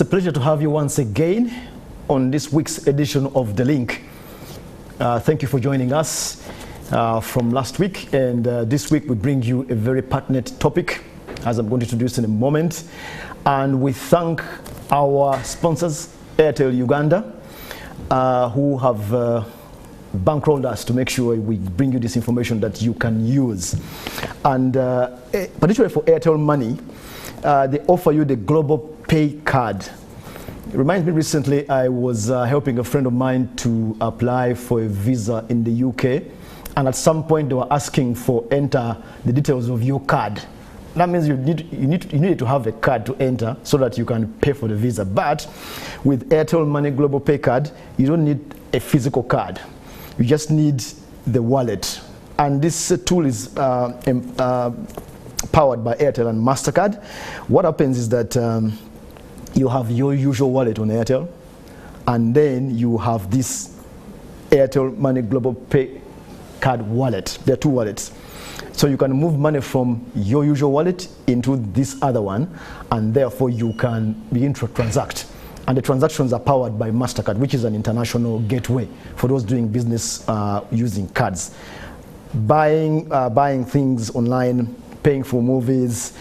It's a pleasure to have you once again on this week's edition of The Link. Thank you for joining us from last week, and this week we bring you a very pertinent topic, as I'm going to introduce in a moment. And we thank our sponsors, Airtel Uganda, who have bankrolled us to make sure we bring you this information that you can use. And particularly for Airtel Money, they offer you the Global Pay Card. It reminds me, recently I was helping a friend of mine to apply for a visa in the UK, and at some point they were asking for enter the details of your card. That means you need to have a card to enter so that you can pay for the visa. But with Airtel Money Global Pay Card, you don't need a physical card. You just need the wallet. And this tool is powered by Airtel and MasterCard. What happens is that you have your usual wallet on Airtel, and then you have this Airtel Money Global Pay Card wallet. There are two wallets. So you can move money from your usual wallet into this other one, and therefore you can begin to transact. And the transactions are powered by MasterCard, which is an international gateway for those doing business using cards. Buying things online, paying for movies,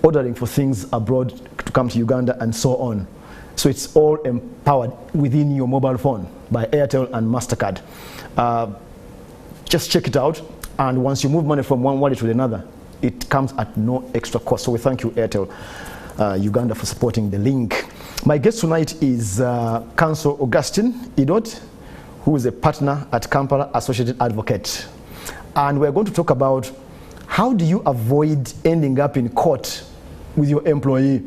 ordering for things abroad to come to Uganda, and so on. So it's all empowered within your mobile phone by Airtel and MasterCard. Just check it out. And once you move money from one wallet to another, it comes at no extra cost. So we thank you, Airtel Uganda, for supporting The Link. My guest tonight is Counsel Augustine Idot, who is a partner at Kampala Associated Advocate. And we're going to talk about how do you avoid ending up in court with your employee.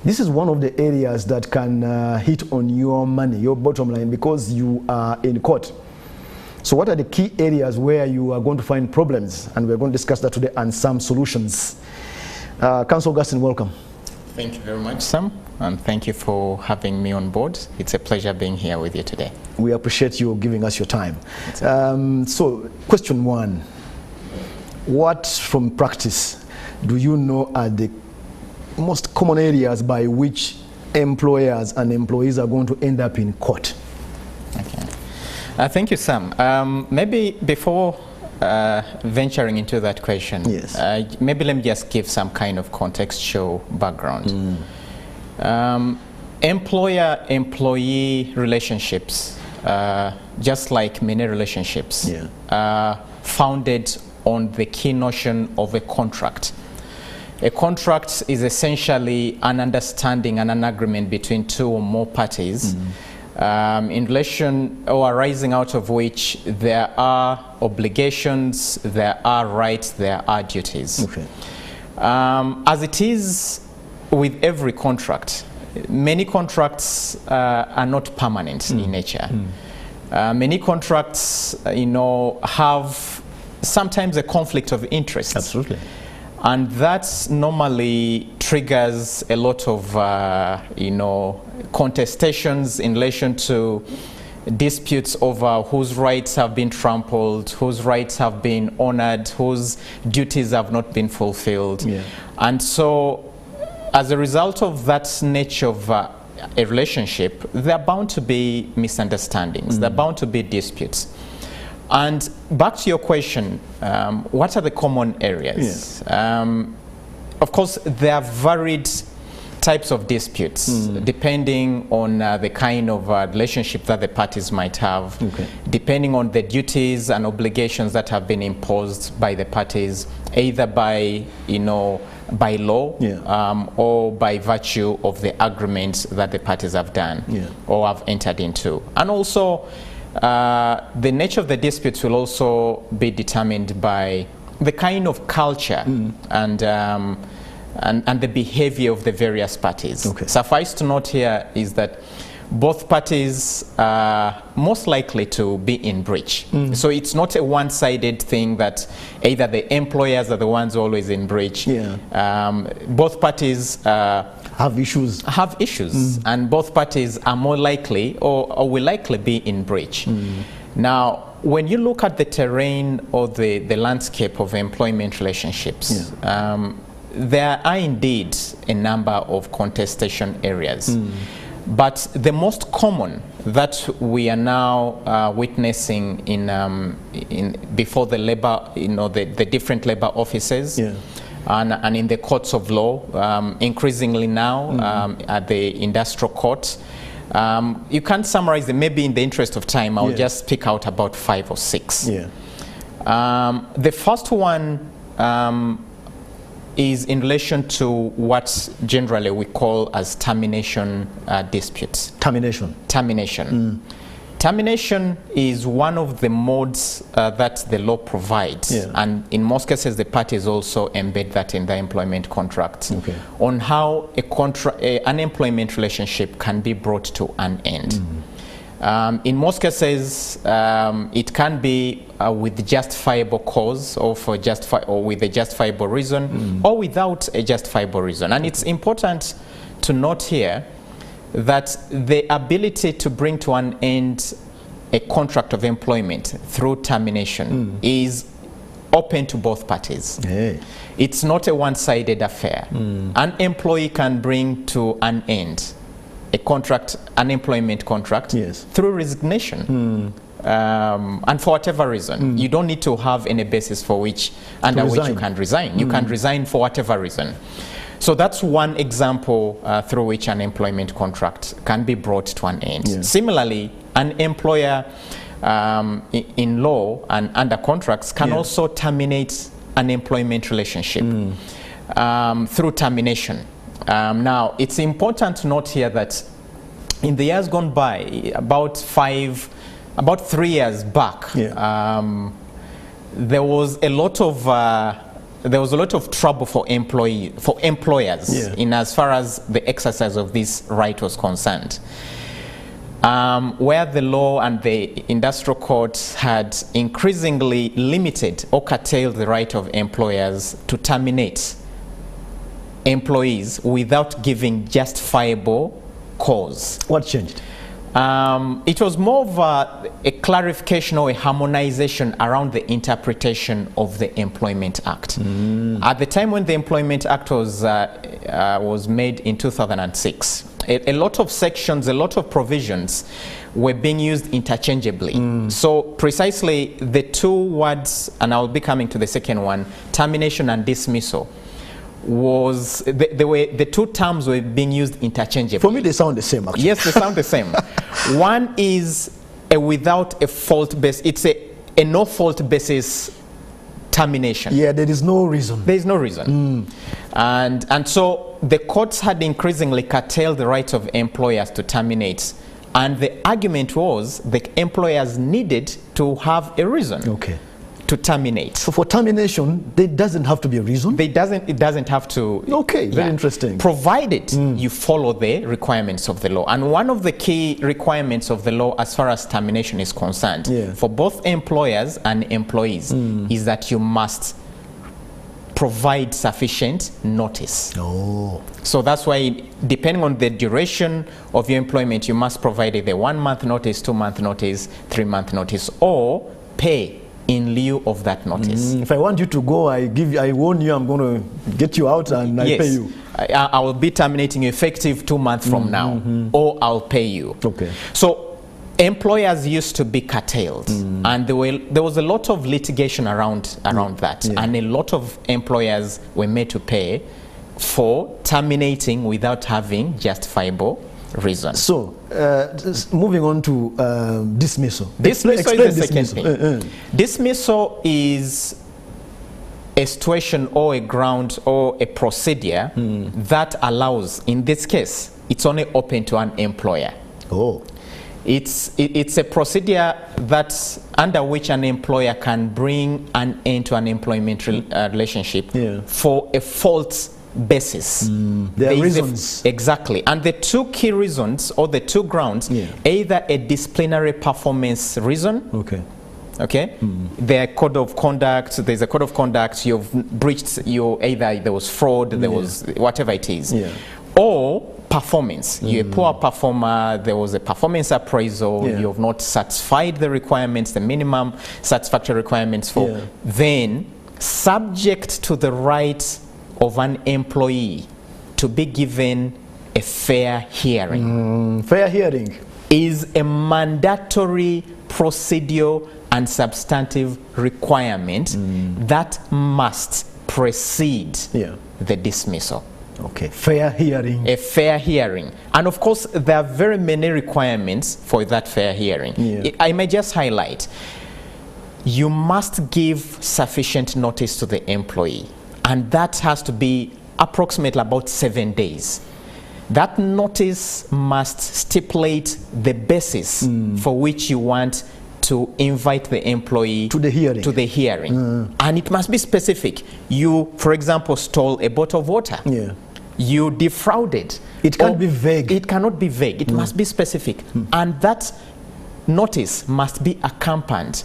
This is one of the areas that can hit on your money, your bottom line, because you are in court. So what are the key areas where you are going to find problems? And we're going to discuss that today and some solutions. Counsel Augustine, welcome. Thank you very much, Sam, and thank you for having me on board. It's a pleasure being here with you today. We appreciate you giving us your time. So question one, what from practice do you know are the most common areas by which employers and employees are going to end up in court? Okay. Thank you, Sam. Maybe before venturing into that question, yes. Maybe let me just give some kind of contextual background. Employer-employee relationships, just like many relationships, are founded on the key notion of a contract. A contract is essentially an understanding and an agreement between two or more parties in relation or arising out of which there are obligations, there are rights, there are duties. Okay. As it is with every contract, many contracts are not permanent in nature. Many contracts, have sometimes a conflict of interest. Absolutely. And that normally triggers a lot of, contestations in relation to disputes over whose rights have been trampled, whose rights have been honored, whose duties have not been fulfilled. Yeah. And so, as a result of that nature of a relationship, there are bound to be misunderstandings, there are bound to be disputes. And back to your question, what are the common areas? Yeah. Of course, there are varied types of disputes, depending on the kind of relationship that the parties might have, depending on the duties and obligations that have been imposed by the parties, either by, by law or by virtue of the agreements that the parties have done or have entered into. And also, the nature of the disputes will also be determined by the kind of culture and the behavior of the various parties. Suffice to note here is that both parties are most likely to be in breach. So it's not a one-sided thing that either the employers are the ones always in breach. Both parties have issues. And both parties are more likely or will likely be in breach. Now, when you look at the terrain or the landscape of employment relationships, there are indeed a number of contestation areas. But the most common that we are now witnessing before the labor, the different labor offices, and in the courts of law, increasingly now at the industrial court. You can't summarize them. Maybe in the interest of time, I'll just pick out about 5 or 6. The first one is in relation to what generally we call as termination disputes. Termination. Termination is one of the modes that the law provides, and in most cases the parties also embed that in the employment contract, on how an employment relationship can be brought to an end. In most cases, it can be with justifiable cause, or with a justifiable reason, or without a justifiable reason. And it's important to note here that the ability to bring to an end a contract of employment through termination is open to both parties. It's not a one-sided affair. An employee can bring to an end an employment contract through resignation. And for whatever reason, you don't need to have any basis for under which you can resign. You can resign for whatever reason. So that's one example through which an employment contract can be brought to an end. Similarly, an employer in law and under contracts can also terminate an employment relationship through termination. Now, it's important to note here that in the years gone by, about 3 years back, there was a lot of trouble for employers in as far as the exercise of this right was concerned, where the law and the industrial courts had increasingly limited or curtailed the right of employers to terminate employees without giving justifiable cause. What changed? It was more of a clarification or a harmonization around the interpretation of the Employment Act. At the time when the Employment Act was made in 2006, a lot of sections, a lot of provisions were being used interchangeably. So precisely the two words, and I'll be coming to the second one, termination and dismissal, the two terms were being used interchangeably. For me, they sound the same, actually. Yes, they sound the same. One is a without a fault basis. It's a no fault basis termination. Yeah, there is no reason. There is no reason. And so the courts had increasingly curtailed the right of employers to terminate. And the argument was the employers needed to have a reason. To terminate. So for termination, there doesn't have to be a reason? It doesn't have to. Okay, very interesting. Provided you follow the requirements of the law. And one of the key requirements of the law as far as termination is concerned, for both employers and employees, is that you must provide sufficient notice. So that's why, depending on the duration of your employment, you must provide either 1 month notice, 2 month notice, 3 month notice, or pay in lieu of that notice. If I want you to go, I warn you, I'm going to get you out and I pay you. I will be terminating you effective 2 months from now, or I'll pay you. So employers used to be curtailed, and there was a lot of litigation around that, and a lot of employers were made to pay for terminating without having justifiable reason. So, moving on to dismissal. Dismissal is the second thing. Dismissal is a situation or a ground or a procedure that allows, in this case, it's only open to an employer. It's a procedure that's under which an employer can bring an end to an employment relationship for a fault basis. There are reasons. Exactly. And the two key reasons, or the two grounds, either a disciplinary performance reason. There's a code of conduct, you've breached either there was fraud, there was whatever it is. Or performance. You're a poor performer, there was a performance appraisal, you have not satisfied the requirements, the minimum satisfactory requirements for, then subject to the right of an employee to be given a fair hearing. Fair hearing Is a mandatory procedure and substantive requirement that must precede the dismissal. Okay, fair hearing. A fair hearing. And of course, there are very many requirements for that fair hearing. I may just highlight, you must give sufficient notice to the employee, and that has to be approximately about 7 days. That notice must stipulate the basis for which you want to invite the employee to the hearing. And it must be specific. You, for example, stole a bottle of water. You defrauded. It can't be vague. It cannot be vague. It must be specific. And that notice must be accompanied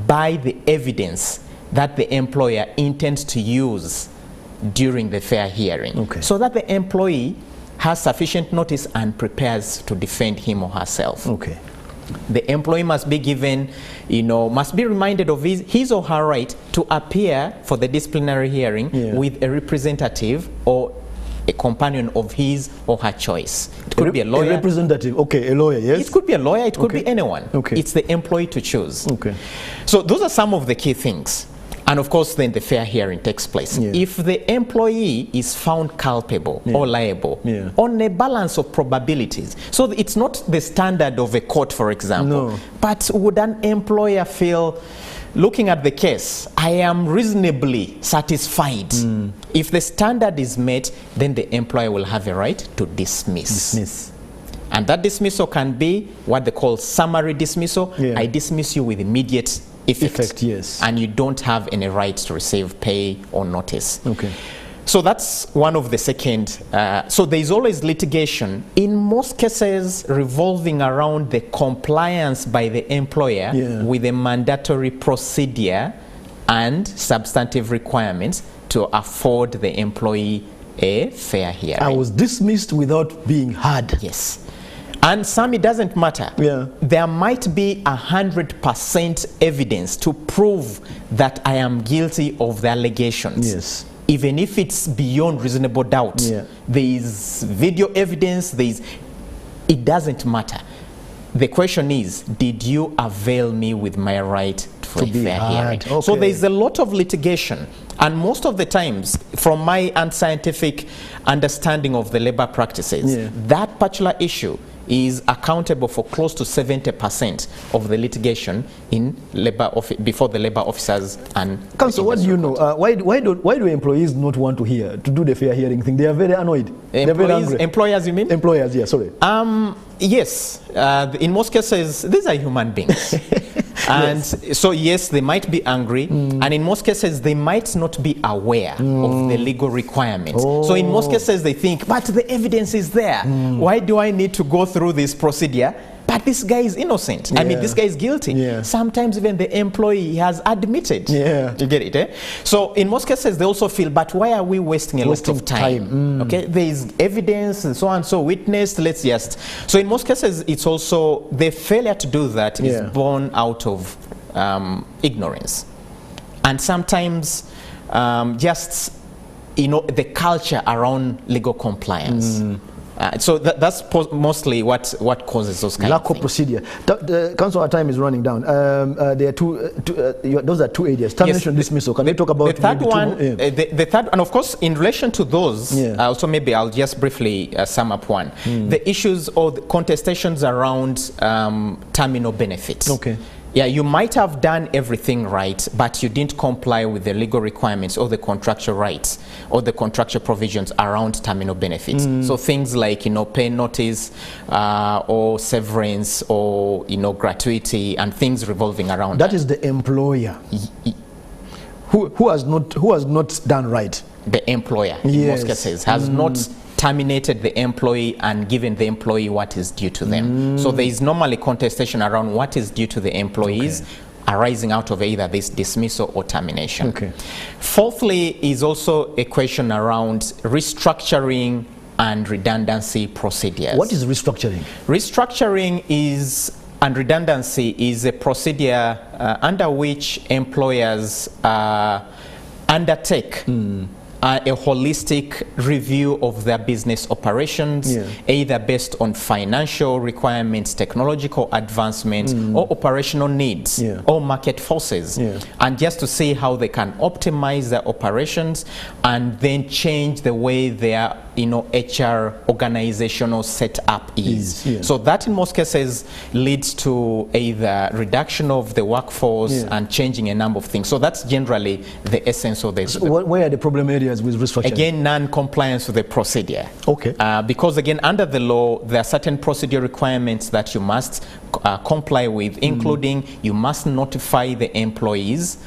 by the evidence that the employer intends to use during the fair hearing, so that the employee has sufficient notice and prepares to defend him or herself. The employee must be given, must be reminded of his or her right to appear for the disciplinary hearing with a representative or a companion of his or her choice. It could be a lawyer. A representative, a lawyer, yes. It could be a lawyer, it could be anyone. It's the employee to choose. So those are some of the key things. And of course, then the fair hearing takes place. If the employee is found culpable or liable on a balance of probabilities, so it's not the standard of a court, for example, but would an employer feel, looking at the case, I am reasonably satisfied. If the standard is met, then the employer will have a right to dismiss. And that dismissal can be what they call summary dismissal. I dismiss you with immediate effect, and you don't have any right to receive pay or notice. So that's one of the second. So there is always litigation, in most cases revolving around the compliance by the employer with a mandatory procedure and substantive requirements to afford the employee a fair hearing. I was dismissed without being heard. Yes. And some, it doesn't matter. There might be 100% evidence to prove that I am guilty of the allegations. Even if it's beyond reasonable doubt. There is video evidence, it doesn't matter. The question is, did you avail me with my right for a fair hearing? So there's a lot of litigation. And most of the times, from my unscientific understanding of the labor practices, that particular issue is accountable for close to 70% of the litigation in labor before the labor officers and Counsel, what do you know? Why do employees not want to do the fair hearing thing? They are very annoyed. Employers, you mean? Employers, yeah, sorry. Yes, in most cases, these are human beings. And so yes, they might be angry, and in most cases they might not be aware of the legal requirements. So in most cases they think, but the evidence is there. Why do I need to go through this procedure? But this guy is innocent. I mean, this guy is guilty. Sometimes even the employee has admitted. You get it, eh? So in most cases, they also feel, but why are we wasting a lot of time? Okay, there is evidence and so on, so witnessed, let's just. So in most cases, it's also the failure to do that is born out of ignorance. And sometimes just, the culture around legal compliance. So that's mostly what causes those kind of things. Lack of procedure. The council, our time is running down. There are those are two areas. Termination, dismissal. Can you talk about the third one? The third, and of course, in relation to those, also maybe I'll just briefly sum up one. The issues or the contestations around terminal benefits. Yeah, you might have done everything right, but you didn't comply with the legal requirements or the contractual rights or the contractual provisions around terminal benefits. So things like, pay notice or severance or, gratuity and things revolving around that. That is the employer who has not done right. The employer, in most cases, has not terminated the employee and given the employee what is due to them. So there is normally contestation around what is due to the employees arising out of either this dismissal or termination. Fourthly is also a question around restructuring and redundancy procedures. What is restructuring? Restructuring and redundancy is a procedure under which employers undertake a holistic review of their business operations, either based on financial requirements, technological advancements, or operational needs, or market forces, and just to see how they can optimize their operations and then change the way their HR organizational setup is. So that in most cases leads to either reduction of the workforce and changing a number of things. So that's generally the essence of this. So where are the problem areas with restructuring? Again, non-compliance with the procedure. Okay. Because again, under the law, there are certain procedure requirements that you must comply with, including you must notify the employees,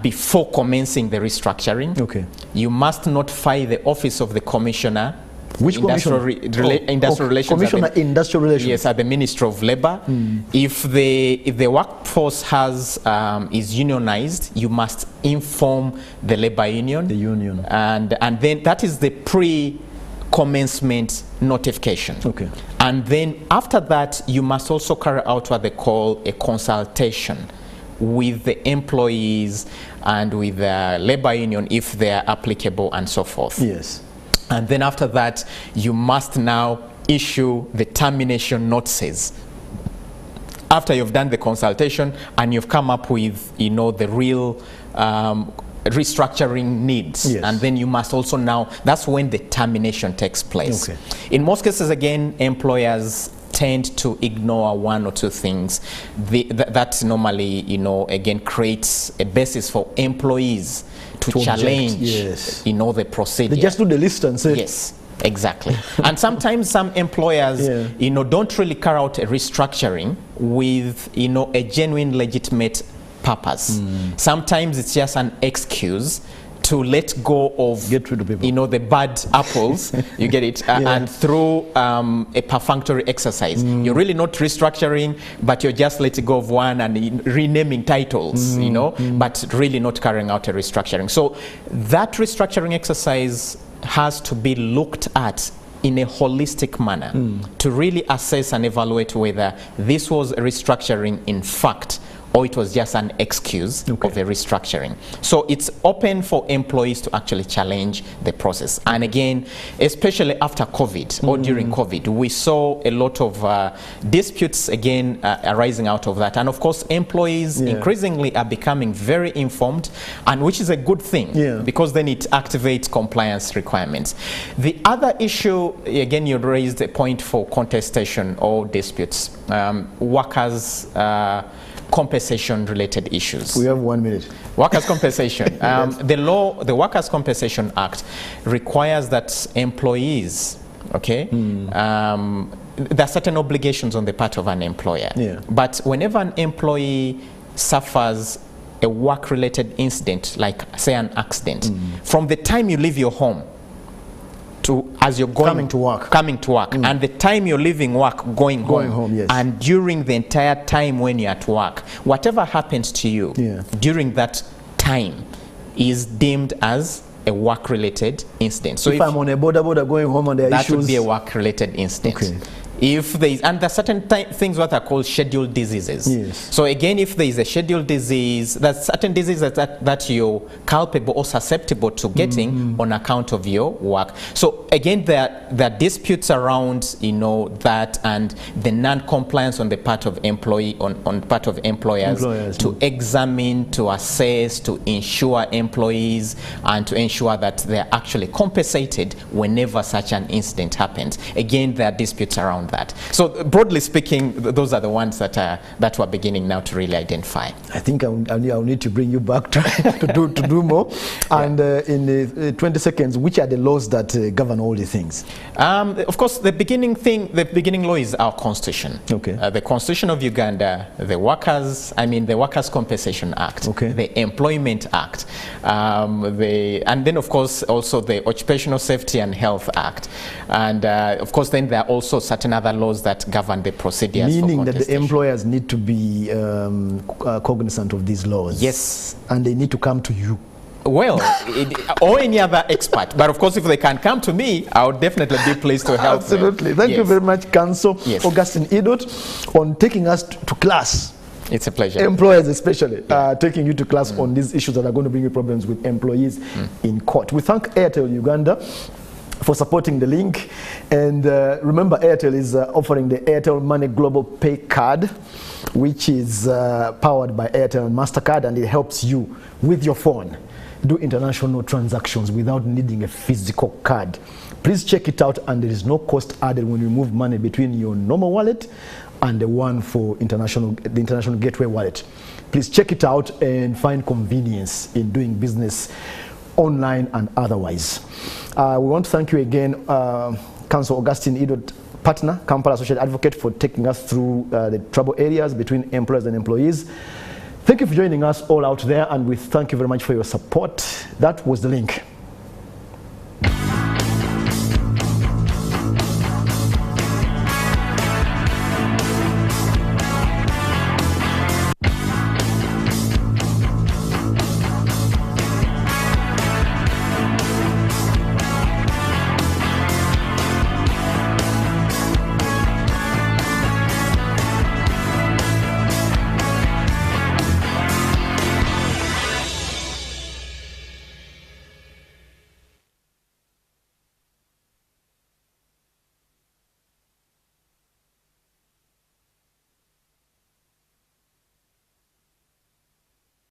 before commencing the restructuring. Okay. You must notify the Office of the Commissioner. Which Industrial Relations. Commissioner Industrial Relations. Yes, at the Ministry of Labor. If the workforce is unionized, you must inform the labor union. The union. And then that is the pre-commencement notification. Okay. And then after that, you must also carry out what they call a consultation with the employees and with the labor union if they are applicable and so forth. Yes. And then after that, you must now issue the termination notices. After you've done the consultation and you've come up with, the real restructuring needs, and then you must also now, that's when the termination takes place. Okay. In most cases, again, employers tend to ignore one or two things. That normally, again, creates a basis for employees to challenge, the procedure. They just do the list and say. Yes, exactly. And sometimes some employers, don't really carry out a restructuring with, a genuine, legitimate purpose. Sometimes it's just an excuse to let go of, get rid of people. The bad apples, you get it, and through a perfunctory exercise. You're really not restructuring, but you're just letting go of one and renaming titles, but really not carrying out a restructuring. So that restructuring exercise has to be looked at in a holistic manner to really assess and evaluate whether this was a restructuring in fact, or it was just an excuse of a restructuring. So it's open for employees to actually challenge the process. And again, especially after COVID or during COVID, we saw a lot of disputes again arising out of that. And of course, employees increasingly are becoming very informed, and which is a good thing because then it activates compliance requirements. The other issue, again, you raised a point for contestation or disputes. Workers' compensation related issues. We have 1 minute. Workers' compensation. The Workers' Compensation Act requires that employees, there are certain obligations on the part of an employer. But whenever an employee suffers a work-related incident, like say an accident, from the time you leave your home as you're coming to work, and the time you're leaving work, going home, and during the entire time when you're at work, whatever happens to you during that time is deemed as a work-related incident. So if I'm on a border going home and there are issues, that would be a work-related incident. If there is, and there are certain things what are called scheduled diseases. So again, if there is a scheduled disease, there's certain diseases that you're culpable or susceptible to getting on account of your work. So again, there are disputes around that, and the non-compliance on the part of on part of employers to examine, to assess, to ensure employees, and to ensure that they're actually compensated whenever such an incident happens. Again, there are disputes around that. So broadly speaking, those are the ones that we're beginning now to really identify. I think I'll need to bring you back to do more. And in 20 seconds, which are the laws that govern all the things? Of course, the beginning law is our constitution. The Constitution of Uganda, the Workers' Compensation Act, the Employment Act, and then of course also the Occupational Safety and Health Act, and of course then there are also certain other laws that govern the procedures. Meaning that the employers need to be cognizant of these laws. Yes. And they need to come to you. Well, or any other expert. But of course, if they can come to me, I would definitely be pleased to help them. Absolutely. Thank you very much, Counsel Augustine Idot, on taking us to class It's a pleasure. Employers especially, taking you to class on these issues that are going to bring you problems with employees in court. We thank Airtel Uganda for supporting the link. And remember, Airtel is offering the Airtel Money Global Pay Card, which is powered by Airtel and MasterCard, and it helps you with your phone do international transactions without needing a physical card. Please check it out, and there is no cost added when you move money between your normal wallet and the one for the international gateway wallet. Please check it out and find convenience in doing business online and otherwise. We want to thank you again, Counsel Augustine Idot, partner, Kampala Associate Advocate, for taking us through the trouble areas between employers and employees. Thank you for joining us all out there, and we thank you very much for your support. That was The Link.